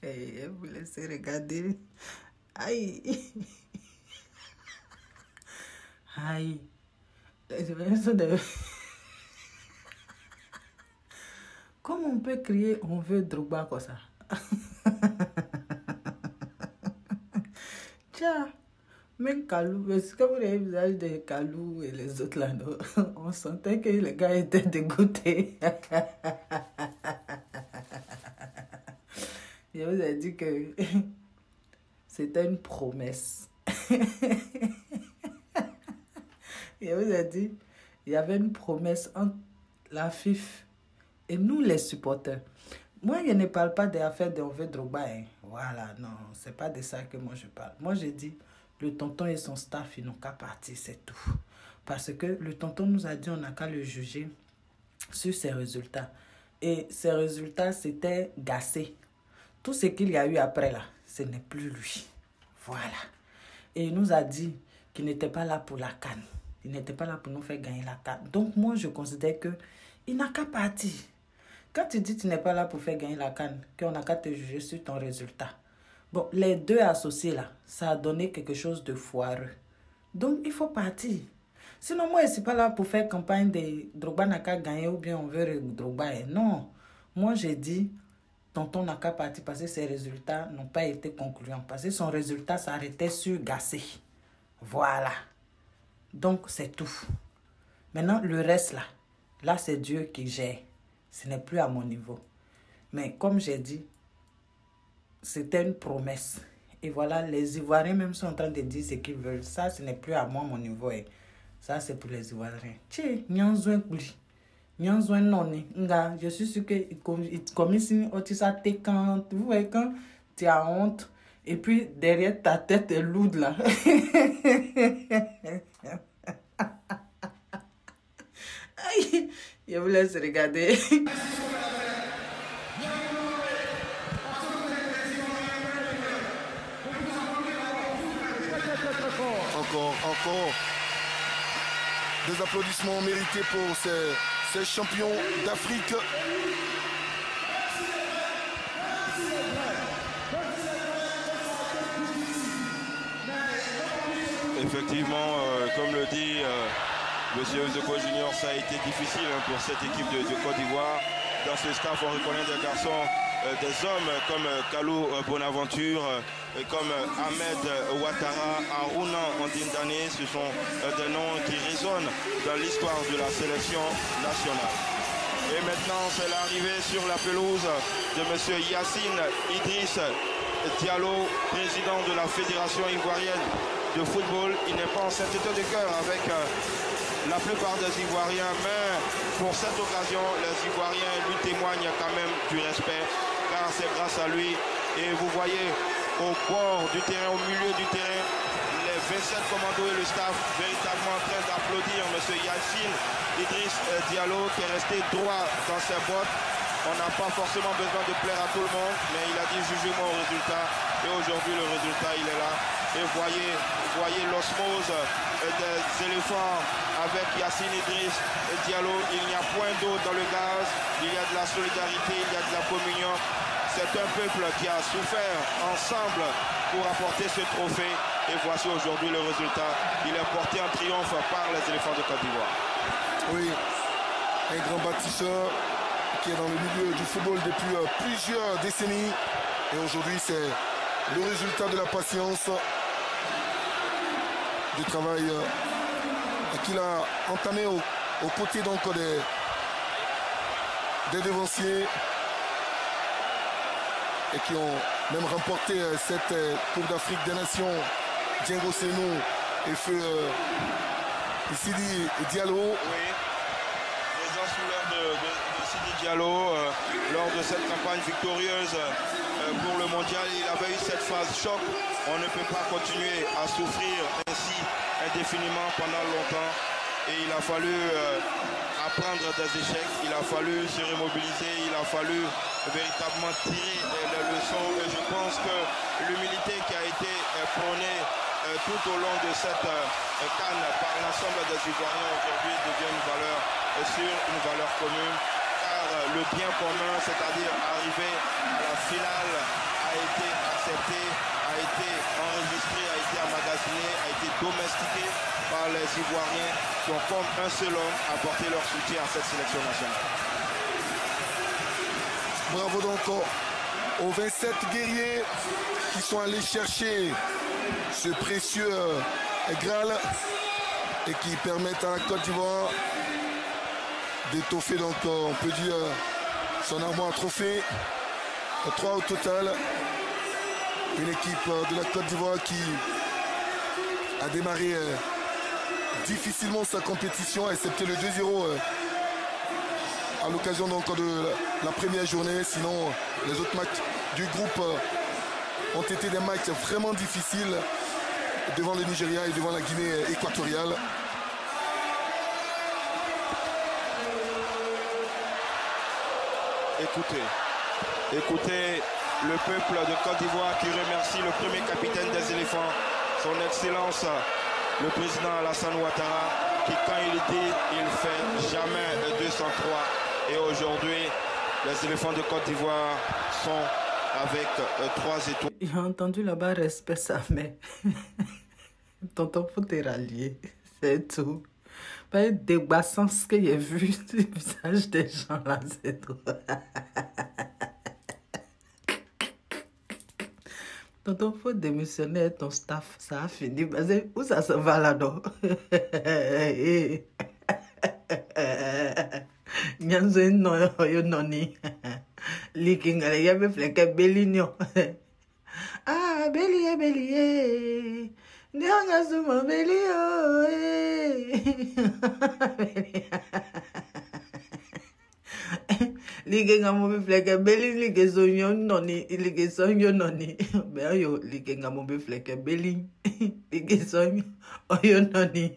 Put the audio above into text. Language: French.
Et vous laissez regarder. Aïe. Aïe. Comment on peut crier on veut Drogba comme ça? Tiens, même Kalou, parce que vous avez le visage de Kalou et les autres là, non? On sentait que les gars étaient dégoûtés. Je vous ai dit que c'était une promesse. Je vous ai dit, il y avait une promesse entre la FIF et nous les supporters. Moi, je ne parle pas des affaires de Ove Drogba. Hein. Voilà, non, c'est pas de ça que moi je parle. Moi, je dis, le tonton et son staff, ils n'ont qu'à partir, c'est tout. Parce que le tonton nous a dit, on n'a qu'à le juger sur ses résultats. Et ses résultats, c'était gassé. Tout ce qu'il y a eu après là, ce n'est plus lui. Voilà. Et il nous a dit qu'il n'était pas là pour la CAN. Il n'était pas là pour nous faire gagner la CAN. Donc moi, je considère qu'il n'a qu'à partir. Quand tu dis que tu n'es pas là pour faire gagner la CAN, qu'on n'a qu'à te juger sur ton résultat. Bon, les deux associés là, ça a donné quelque chose de foireux. Donc, il faut partir. Sinon, moi, je ne suis pas là pour faire campagne de Drogba n'a qu'à gagner ou bien on veut Drogba. Non. Moi, j'ai dit, tonton n'a qu'à partir parce que ses résultats n'ont pas été concluants. Parce que son résultat s'arrêtait sur Gassé. Voilà. Donc, c'est tout. Maintenant, le reste là c'est Dieu qui gère. Ce n'est plus à mon niveau. Mais comme j'ai dit, c'était une promesse. Et voilà, les Ivoiriens même sont en train de dire ce qu'ils veulent. Ça, ce n'est plus à moi, mon niveau. Ça, c'est pour les Ivoiriens. Tché, nyanzouin kouli. Nyanzouin noni. Nga, je suis sûr que comme ici, ça quand, vous voyez, quand tu as honte, et puis derrière ta tête est lourde là. Aïe, je vous laisse regarder. Encore des applaudissements mérités pour ces champions d'Afrique. Effectivement, comme le dit Monsieur Ozoko Junior, ça a été difficile pour cette équipe de Côte d'Ivoire. Dans ce staff, on reconnaît des garçons, des hommes comme Kalou Bonaventure, comme Ahmed Ouattara, Aruna Ondindane. Ce sont des noms qui résonnent dans l'histoire de la sélection nationale. Et maintenant, c'est l'arrivée sur la pelouse de Monsieur Yacine Idriss Diallo, président de la Fédération ivoirienne de football. Il n'est pas en sainteté de cœur avec la plupart des Ivoiriens, mais pour cette occasion, les Ivoiriens lui témoignent quand même du respect, car c'est grâce à lui. Et vous voyez au bord du terrain, au milieu du terrain, les 27 commandos et le staff véritablement en train d'applaudir M. Yacine Idriss Diallo, qui est resté droit dans ses bottes. On n'a pas forcément besoin de plaire à tout le monde, mais il a dit jugez-moi au résultat. Et aujourd'hui, le résultat, il est là. Et voyez l'osmose des éléphants avec Yacine Idriss Diallo. Il n'y a point d'eau dans le gaz. Il y a de la solidarité, il y a de la communion. C'est un peuple qui a souffert ensemble pour apporter ce trophée. Et voici aujourd'hui le résultat. Il est porté en triomphe par les éléphants de Côte d'Ivoire. Oui, un grand bâtisseur qui est dans le milieu du football depuis plusieurs décennies. Et aujourd'hui, c'est le résultat de la patience, du travail qu'il a entamé aux côtés donc des devanciers et qui ont même remporté cette Coupe d'Afrique des Nations. Diego Senou et Feu Sidi Diallo. Oui, présent sous l'heure de Sidi Diallo lors de cette campagne victorieuse pour le mondial. Il avait eu cette phase choc. On ne peut pas continuer à souffrir ainsi indéfiniment pendant longtemps. Et il a fallu apprendre des échecs, il a fallu se remobiliser, il a fallu véritablement tirer les leçons. Et je pense que l'humilité qui a été prônée tout au long de cette CAN par l'ensemble des Ivoiriens aujourd'hui devient une valeur sûre, une valeur commune. Car le bien commun, c'est-à-dire arriver à la finale, à a été accepté, a été enregistré, a été emmagasiné, a été domestiqué par les Ivoiriens qui ont comme un seul homme apporté leur soutien à cette sélection nationale. Bravo donc aux 27 guerriers qui sont allés chercher ce précieux Graal et qui permettent à la Côte d'Ivoire d'étoffer, donc on peut dire, son armoire à trophées. 3 au total. Une équipe de la Côte d'Ivoire qui a démarré difficilement sa compétition, excepté le 2-0 à l'occasion donc de la première journée. Sinon, les autres matchs du groupe ont été des matchs vraiment difficiles devant le Nigeria et devant la Guinée équatoriale. Écoutez le peuple de Côte d'Ivoire qui remercie le premier capitaine des éléphants, son excellence, le président Alassane Ouattara, qui quand il dit, il fait jamais 203. Et aujourd'hui, les éléphants de Côte d'Ivoire sont avec 3 étoiles. J'ai entendu là-bas respect sa mère. Tonton, faut te rallier, c'est tout. Pas une débassance que j'ai vu sur le visage des gens là, c'est tout. Tonton, faut démissionner ton staff, ça a fini. Où ça se va là, non? Nyanzo no yo noni. Likinga le yabe fleke belinyo. Ah, bélier. Nyanga suma belio. Likinga mo fleke belin ligezonyo noni, ligezonyo noni. Be yo likinga mo fleke belin. Ligezonyo oyo noni.